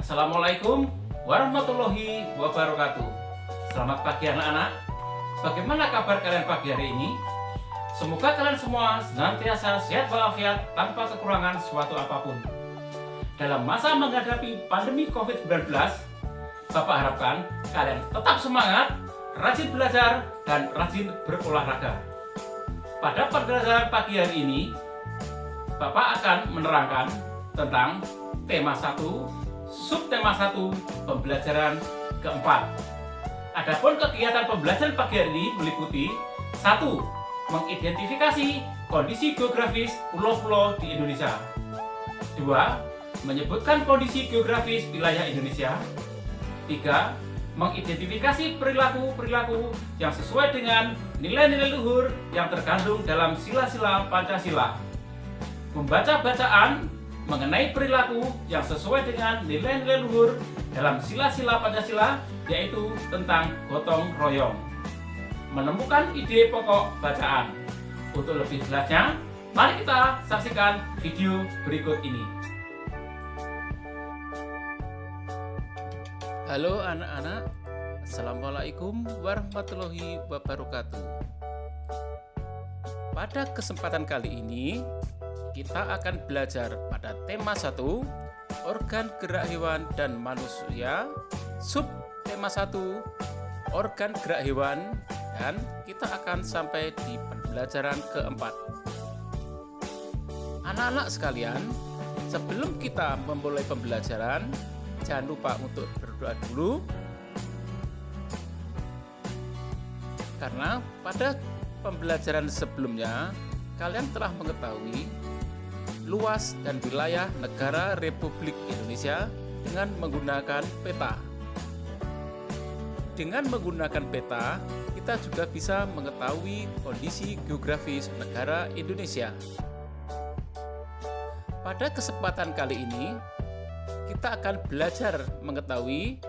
Assalamualaikum warahmatullahi wabarakatuh. Selamat pagi anak-anak. Bagaimana kabar kalian pagi hari ini? Semoga kalian semua senantiasa sehat walafiat tanpa kekurangan suatu apapun. Dalam masa menghadapi pandemi COVID-19, Bapak harapkan kalian tetap semangat, rajin belajar, dan rajin berolahraga. Pada pembelajaran pagi hari ini, Bapak akan menerangkan tentang tema 1, subtema 1, pembelajaran keempat. Adapun kegiatan pembelajaran pagi hari ini meliputi 1. Mengidentifikasi kondisi geografis pulau-pulau di Indonesia. 2. Menyebutkan kondisi geografis wilayah Indonesia. 3. Mengidentifikasi perilaku-perilaku yang sesuai dengan nilai-nilai luhur yang terkandung dalam sila-sila Pancasila. Membaca bacaan mengenai perilaku yang sesuai dengan nilai-nilai luhur dalam sila-sila Pancasila, yaitu tentang gotong royong. Menemukan ide pokok bacaan. Untuk lebih jelasnya, mari kita saksikan video berikut ini. Halo anak-anak, Assalamualaikum warahmatullahi wabarakatuh. Pada kesempatan kali ini, kita akan belajar pada tema 1, organ gerak hewan dan manusia, subtema 1, organ gerak hewan, dan kita akan sampai di pembelajaran keempat. Anak-anak sekalian, sebelum kita memulai pembelajaran, jangan lupa untuk berdoa dulu, karena pada pembelajaran sebelumnya kalian telah mengetahui luas dan wilayah negara Republik Indonesia dengan menggunakan peta. Dengan menggunakan peta, kita juga bisa mengetahui kondisi geografis negara Indonesia. Pada kesempatan kali ini, kita akan belajar mengetahui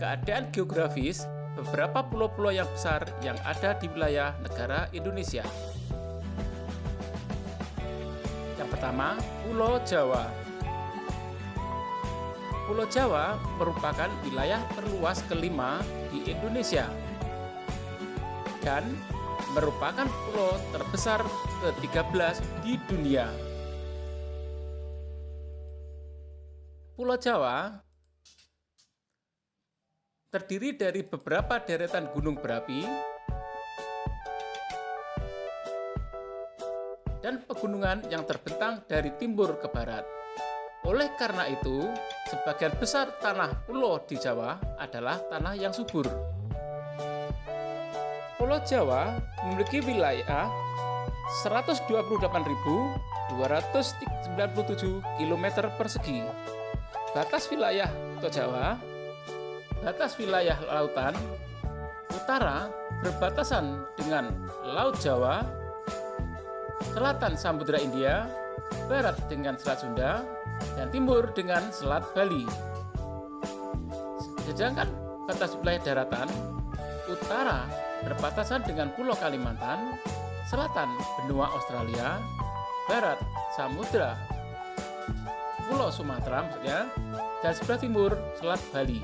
keadaan geografis beberapa pulau-pulau yang besar yang ada di wilayah negara Indonesia. Yang pertama, Pulau Jawa. Pulau Jawa merupakan wilayah terluas kelima di Indonesia dan merupakan pulau terbesar ke-13 di dunia. Pulau Jawa terdiri dari beberapa deretan gunung berapi dan pegunungan yang terbentang dari timur ke barat. Oleh karena itu, sebagian besar tanah pulau di Jawa adalah tanah yang subur. Pulau Jawa memiliki wilayah 128.297 km persegi. Batas wilayah Pulau Jawa, batas wilayah lautan utara berbatasan dengan Laut Jawa, selatan Samudra India, barat dengan Selat Sunda, dan timur dengan Selat Bali. Sedangkan batas wilayah daratan utara berbatasan dengan Pulau Kalimantan, selatan benua Australia, barat Samudra Pulau Sumatera maksudnya, dan sebelah timur Selat Bali.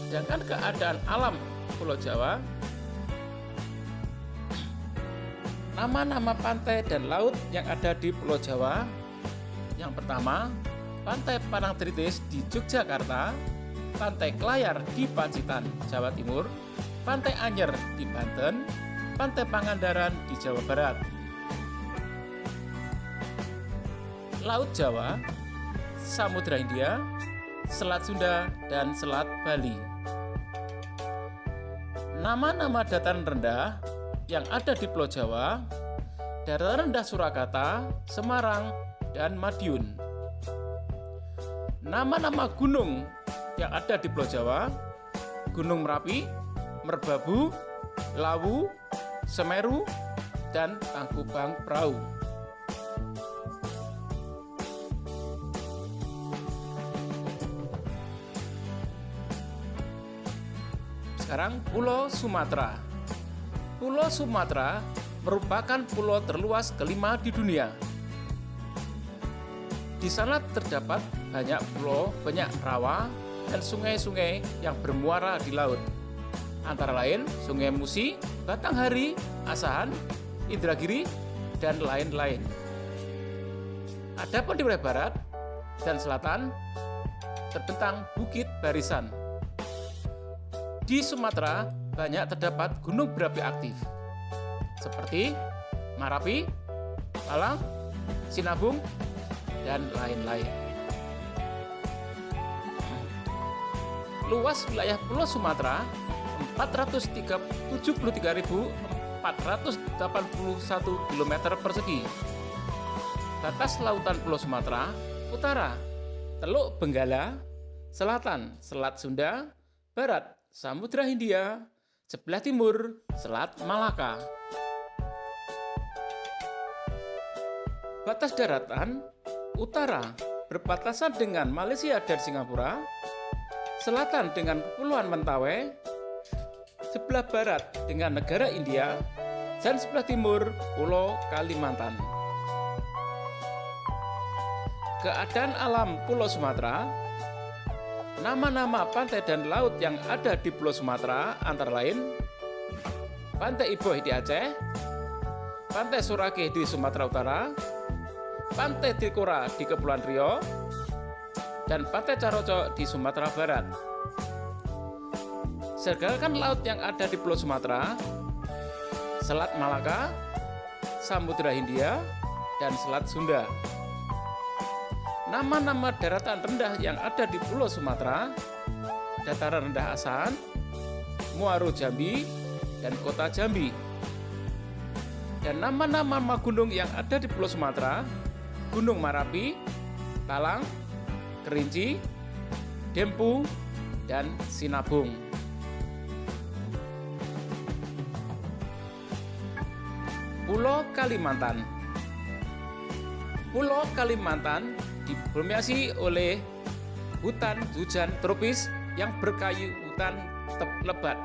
Sedangkan keadaan alam Pulau Jawa, nama-nama pantai dan laut yang ada di Pulau Jawa. Yang pertama, Pantai Parangtritis di Yogyakarta, Pantai Klayar di Pacitan, Jawa Timur, Pantai Anyer di Banten, Pantai Pangandaran di Jawa Barat. Laut Jawa, Samudra Hindia, Selat Sunda, dan Selat Bali. Nama-nama dataran rendah yang ada di Pulau Jawa, Dataran Rendah Surakarta, Semarang, dan Madiun. Nama-nama gunung yang ada di Pulau Jawa, Gunung Merapi, Merbabu, Lawu, Semeru, dan Tangkuban Perahu. Sekarang Pulau Sumatera. Pulau Sumatera merupakan pulau terluas kelima di dunia. Di sana terdapat banyak pulau, banyak rawa, dan sungai-sungai yang bermuara di laut. Antara lain Sungai Musi, Batanghari, Asahan, Indragiri, dan lain-lain. Adapun di wilayah barat dan selatan terbentang Bukit Barisan. Di Sumatera banyak terdapat gunung berapi aktif seperti Marapi, Malang, Sinabung, dan lain-lain. Luas wilayah Pulau Sumatera 473.481 km persegi. Batas lautan Pulau Sumatera: utara Teluk Benggala, selatan Selat Sunda, barat Samudra Hindia, sebelah timur Selat Malaka. Batas daratan: utara berbatasan dengan Malaysia dan Singapura, selatan dengan Kepulauan Mentawai, sebelah barat dengan negara India, dan sebelah timur Pulau Kalimantan. Keadaan alam Pulau Sumatera. Nama-nama pantai dan laut yang ada di Pulau Sumatera antara lain Pantai Iboh di Aceh, Pantai Sorake di Sumatera Utara, Pantai Trikora di Kepulauan Riau, dan Pantai Carocok di Sumatera Barat. Segalakan laut yang ada di Pulau Sumatera: Selat Malaka, Samudra Hindia, dan Selat Sunda. Nama-nama daratan rendah yang ada di Pulau Sumatera: Dataran Rendah Asahan, Muaro Jambi, dan Kota Jambi. Dan nama-nama gunung yang ada di Pulau Sumatera: Gunung Marapi, Talang, Kerinci, Dempu, dan Sinabung. Pulau Kalimantan. Pulau Kalimantan didominasi oleh hutan hujan tropis yang berkayu hutan lebat.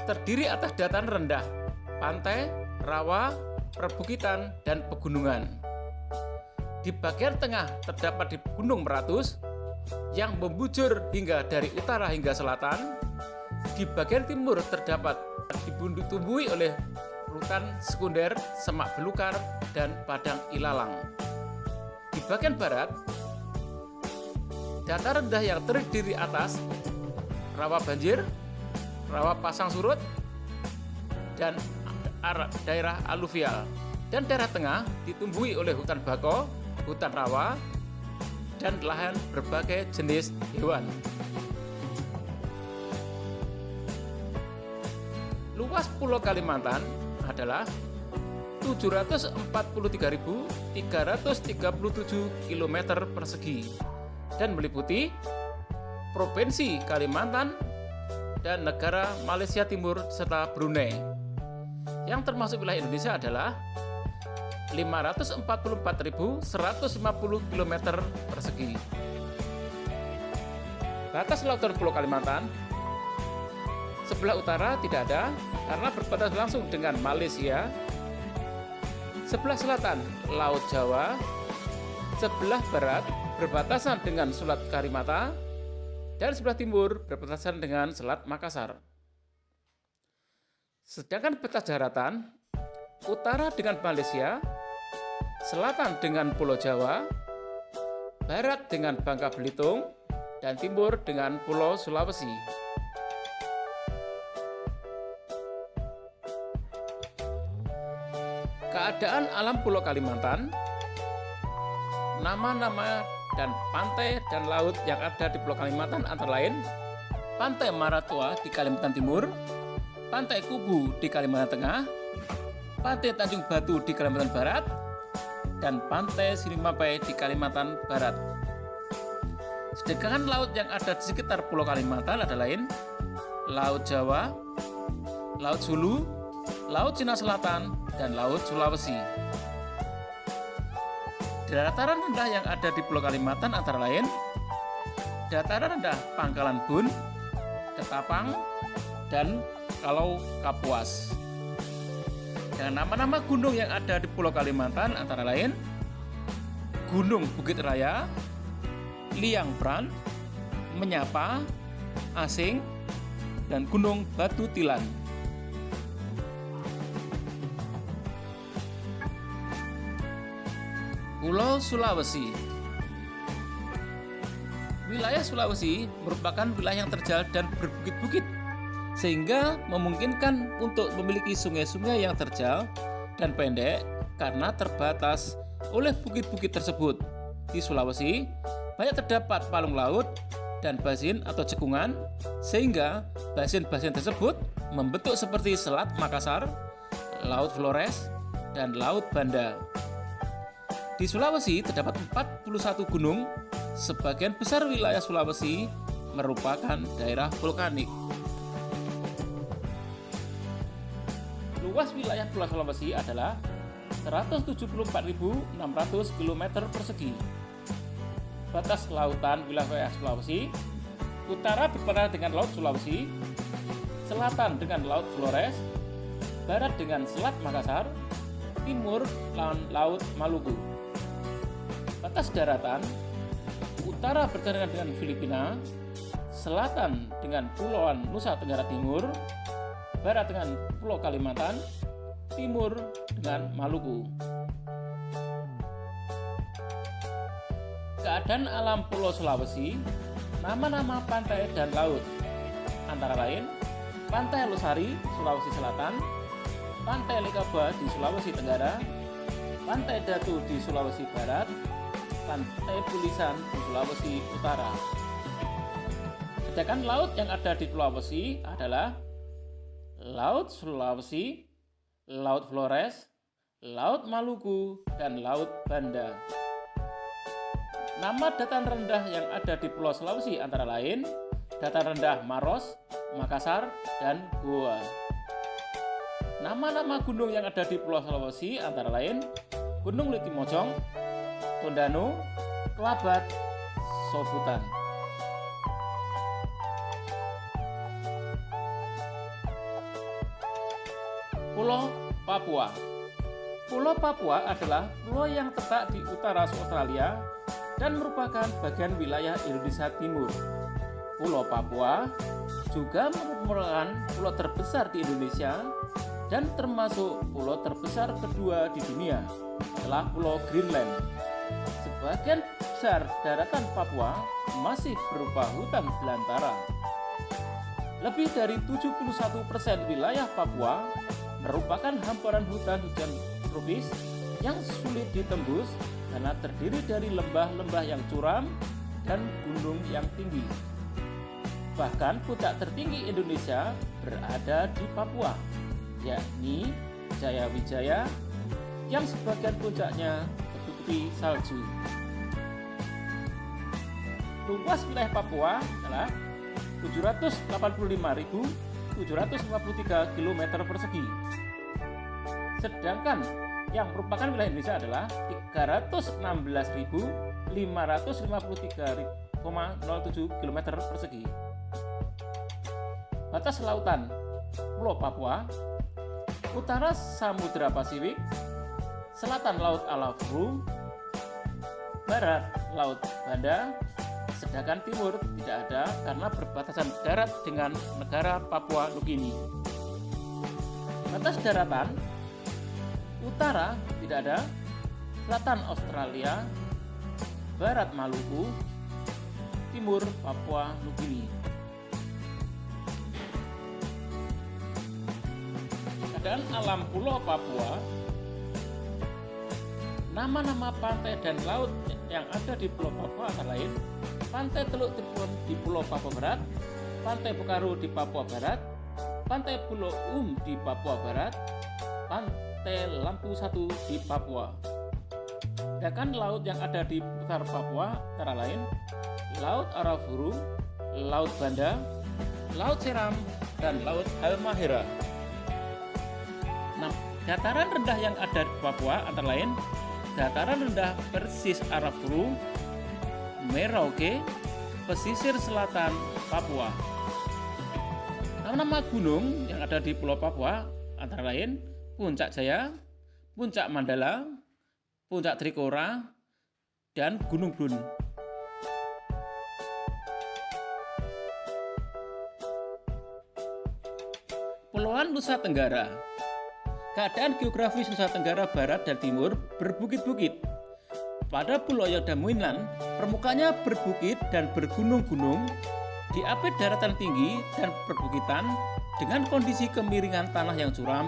Terdiri atas dataran rendah, pantai, rawa, perbukitan, dan pegunungan. Di bagian tengah terdapat di Gunung Meratus yang membujur hingga dari utara hingga selatan. Di bagian timur terdapat ditumbuhi oleh hutan sekunder, semak belukar, dan padang ilalang. Di bagian barat, dataran rendah yang terdiri atas rawa banjir, rawa pasang surut, dan daerah aluvial. Dan daerah tengah ditumbuhi oleh hutan bakau, hutan rawa, dan lahan berbagai jenis hewan. Luas Pulau Kalimantan adalah 743.337 km persegi dan meliputi Provinsi Kalimantan dan negara Malaysia Timur serta Brunei. Yang termasuk wilayah Indonesia adalah 544.150 km persegi. Batas lautan Pulau Kalimantan: sebelah utara tidak ada karena berbatasan langsung dengan Malaysia. Sebelah selatan Laut Jawa, sebelah barat berbatasan dengan Selat Karimata, dan sebelah timur berbatasan dengan Selat Makassar. Sedangkan batas daratan: utara dengan Malaysia, selatan dengan Pulau Jawa, barat dengan Bangka Belitung, dan timur dengan Pulau Sulawesi. Keadaan alam Pulau Kalimantan. Nama-nama dan pantai dan laut yang ada di Pulau Kalimantan antara lain Pantai Maratua di Kalimantan Timur, Pantai Kubu di Kalimantan Tengah, Pantai Tanjung Batu di Kalimantan Barat, dan Pantai Sirimapai di Kalimantan Barat. Sedangkan laut yang ada di sekitar Pulau Kalimantan adalah lain Laut Jawa, Laut Sulu, Laut Cina Selatan, dan Laut Sulawesi. Dataran rendah yang ada di Pulau Kalimantan antara lain dataran rendah Pangkalan Bun, Ketapang, dan Kalau Kapuas. Dan nama-nama gunung yang ada di Pulau Kalimantan antara lain Gunung Bukit Raya, Liang Pran, Menyapa, Asing, dan Gunung Batu Tilan. Pulau Sulawesi. Wilayah Sulawesi merupakan wilayah yang terjal dan berbukit-bukit, sehingga memungkinkan untuk memiliki sungai-sungai yang terjal dan pendek karena terbatas oleh bukit-bukit tersebut. Di Sulawesi, banyak terdapat palung laut dan basin atau cekungan, sehingga basin-basin tersebut membentuk seperti Selat Makassar, Laut Flores, dan Laut Banda. Di Sulawesi terdapat 41 gunung. Sebagian besar wilayah Sulawesi merupakan daerah vulkanik. Luas wilayah Pulau Sulawesi adalah 174.600 km persegi. Batas lautan wilayah Sulawesi: utara berpenghubung dengan Laut Sulawesi, selatan dengan Laut Flores, barat dengan Selat Makassar, timur Laut Maluku. Batas daratan: utara bertentangan dengan Filipina, selatan dengan Pulauan Nusa Tenggara Timur, barat dengan Pulau Kalimantan, timur dengan Maluku. Keadaan alam Pulau Sulawesi, nama-nama pantai dan laut, antara lain Pantai Losari, Sulawesi Selatan, Pantai Lekaba di Sulawesi Tenggara, Pantai Datu di Sulawesi Barat, Pantai Pulisan di Sulawesi Utara. Sedangkan laut yang ada di Sulawesi adalah Laut Sulawesi, Laut Flores, Laut Maluku, dan Laut Banda. Nama dataran rendah yang ada di Pulau Sulawesi antara lain dataran rendah Maros, Makassar, dan Goa. Nama-nama gunung yang ada di Pulau Sulawesi antara lain Gunung Litimojong, Tondano, Kelabat, Soputan. Pulau Papua. Pulau Papua adalah pulau yang terletak di utara Australia dan merupakan bagian wilayah Indonesia Timur. Pulau Papua juga merupakan pulau terbesar di Indonesia dan termasuk pulau terbesar kedua di dunia setelah Pulau Greenland. Sebagian besar daratan Papua masih berupa hutan belantara. Lebih dari 71% wilayah Papua merupakan hamparan hutan tropis yang sulit ditembus karena terdiri dari lembah-lembah yang curam dan gunung yang tinggi. Bahkan puncak tertinggi Indonesia berada di Papua, yakni Jayawijaya, yang sebagian puncaknya tertutupi salju. Luas wilayah Papua adalah 785.753 km persegi. Sedangkan yang merupakan wilayah Indonesia adalah 316.553,07 km persegi. Batas lautan Pulau Papua: utara Samudra Pasifik, selatan Laut Alafuru, barat Laut Banda, sedangkan timur tidak ada karena berbatasan darat dengan negara Papua Nugini. Batas daratan: utara tidak ada, selatan Australia, barat Maluku, timur Papua Nugini. Keadaan alam Pulau Papua. Nama-nama pantai dan laut yang ada di Pulau Papua antara lain Pantai Teluk Tripon di Pulau Papua Barat, Pantai Pekaru di Papua Barat, Pantai Pulau di Papua Barat, Pantai Lampu Satu di Papua. Sedangkan laut yang ada di sekitar Papua antara lain Laut Arafuru, Laut Banda, Laut Seram, dan Laut Halmahera. Nah, dataran rendah yang ada di Papua antara lain dataran rendah Persis Arafuru, Merauke, pesisir selatan Papua. Nama-nama gunung yang ada di Pulau Papua antara lain Puncak Jaya, Puncak Mandala, Puncak Trikora, dan Gunung Blun. Kepulauan Nusa Tenggara. Keadaan geografis Nusa Tenggara Barat dan Timur berbukit-bukit. Pada Pulau yang dominan, permukaannya berbukit dan bergunung-gunung, diapit daratan tinggi dan perbukitan dengan kondisi kemiringan tanah yang curam.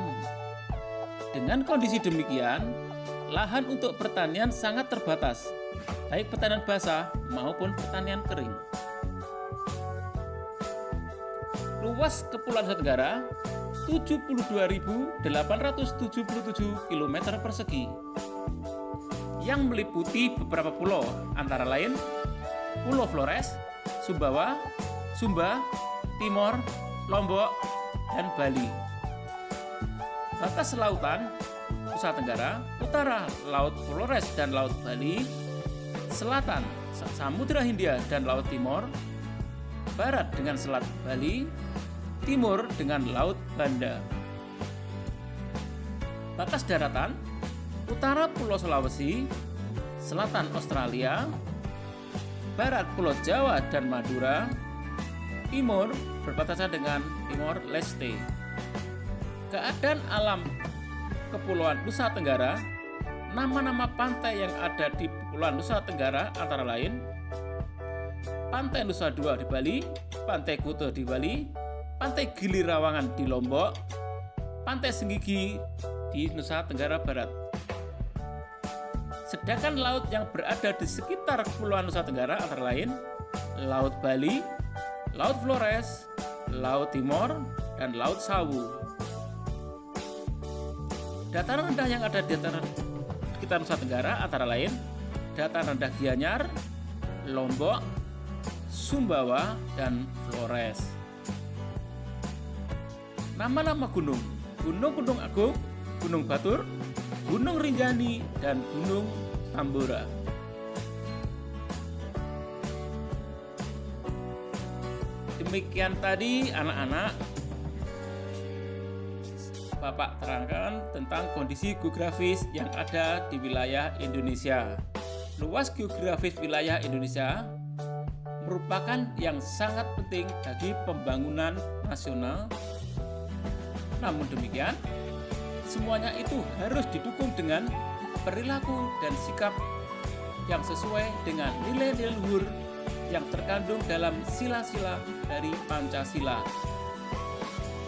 Dengan kondisi demikian, lahan untuk pertanian sangat terbatas, baik pertanian basah maupun pertanian kering. Luas Kepulauan Nusa Tenggara 72.877 km persegi yang meliputi beberapa pulau antara lain Pulau Flores, Sumbawa, Sumba, Timor, Lombok, dan Bali. Batas lautan Nusa Tenggara, utara Laut Flores dan Laut Bali, selatan Samudra Hindia dan Laut Timor, barat dengan Selat Bali, timur dengan Laut Banda. Batas daratan utara Pulau Sulawesi, selatan Australia, barat Pulau Jawa dan Madura, timur berbatasan dengan Timor Leste. Keadaan alam Kepulauan Nusa Tenggara, nama-nama pantai yang ada di Kepulauan Nusa Tenggara antara lain Pantai Nusa Dua di Bali, Pantai Kuta di Bali, Pantai Gili Rawangan di Lombok, Pantai Senggigi di Nusa Tenggara Barat. Sedangkan laut yang berada di sekitar Kepulauan Nusa Tenggara antara lain Laut Bali, Laut Flores, Laut Timor, dan Laut Sawu. Dataran rendah yang ada di sekitar Nusa Tenggara antara lain dataran rendah Gianyar, Lombok, Sumbawa, dan Flores. Nama-nama gunung: Gunung Gunung Agung, Gunung Batur, Gunung Rinjani, dan Gunung Tambora. Demikian tadi anak-anak, Bapak terangkan tentang kondisi geografis yang ada di wilayah Indonesia. Luas geografis wilayah Indonesia merupakan yang sangat penting bagi pembangunan nasional. Namun demikian, semuanya itu harus didukung dengan perilaku dan sikap yang sesuai dengan nilai-nilai luhur yang terkandung dalam sila-sila dari Pancasila.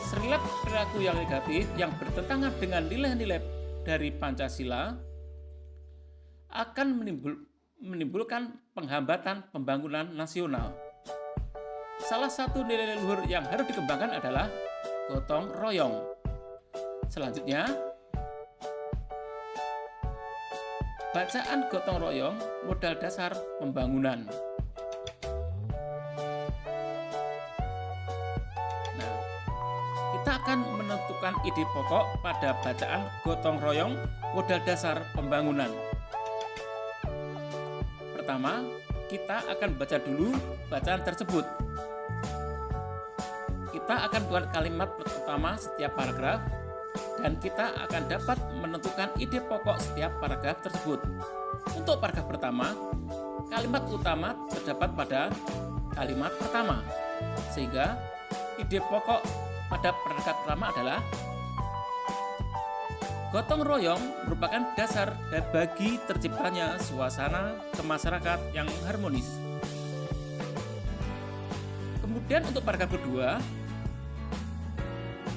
Serikat perilaku yang negatif yang bertentangan dengan nilai-nilai dari Pancasila akan menimbulkan penghambatan pembangunan nasional. Salah satu nilai luhur yang harus dikembangkan adalah gotong royong. Selanjutnya, bacaan gotong royong modal dasar pembangunan. Nah, kita akan menentukan ide pokok pada bacaan gotong royong modal dasar pembangunan. Pertama, kita akan baca dulu bacaan tersebut. Kita akan buat kalimat pertama setiap paragraf dan kita akan dapat menentukan ide pokok setiap paragraf tersebut. Untuk paragraf pertama, kalimat utama terdapat pada kalimat pertama, sehingga ide pokok pada paragraf pertama adalah gotong royong merupakan dasar bagi terciptanya suasana kemasyarakat yang harmonis. Kemudian untuk paragraf kedua,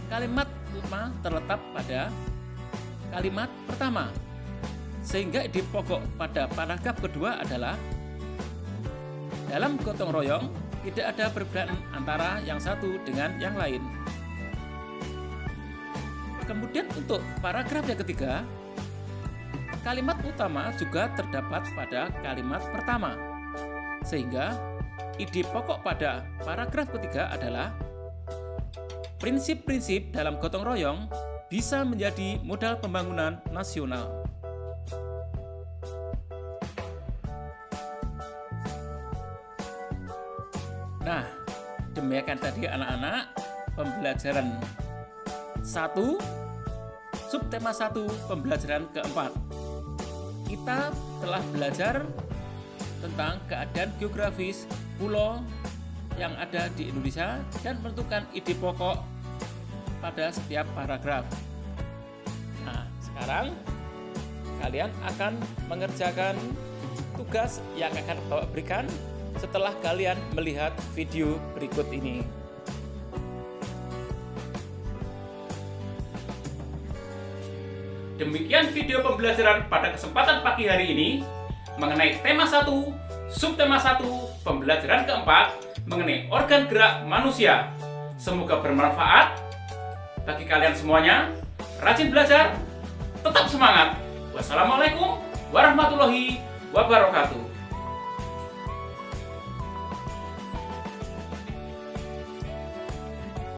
kalimat utama terletak pada kalimat pertama, sehingga ide pokok pada paragraf kedua adalah dalam gotong royong tidak ada perbedaan antara yang satu dengan yang lain. Kemudian untuk paragraf yang ketiga, kalimat utama juga terdapat pada kalimat pertama, sehingga ide pokok pada paragraf ketiga adalah prinsip-prinsip dalam gotong royong bisa menjadi modal pembangunan nasional. Nah, demikian tadi anak-anak pembelajaran 1, subtema 1, pembelajaran keempat. Kita telah belajar tentang keadaan geografis pulau yang ada di Indonesia dan menentukan ide pokok pada setiap paragraf. Nah, sekarang kalian akan mengerjakan tugas yang akan Bapak berikan setelah kalian melihat video berikut ini. Demikian video pembelajaran pada kesempatan pagi hari ini mengenai tema 1, subtema 1, pembelajaran keempat mengenai organ gerak manusia. Semoga bermanfaat bagi kalian semuanya. Rajin belajar, tetap semangat. Wassalamualaikum warahmatullahi wabarakatuh.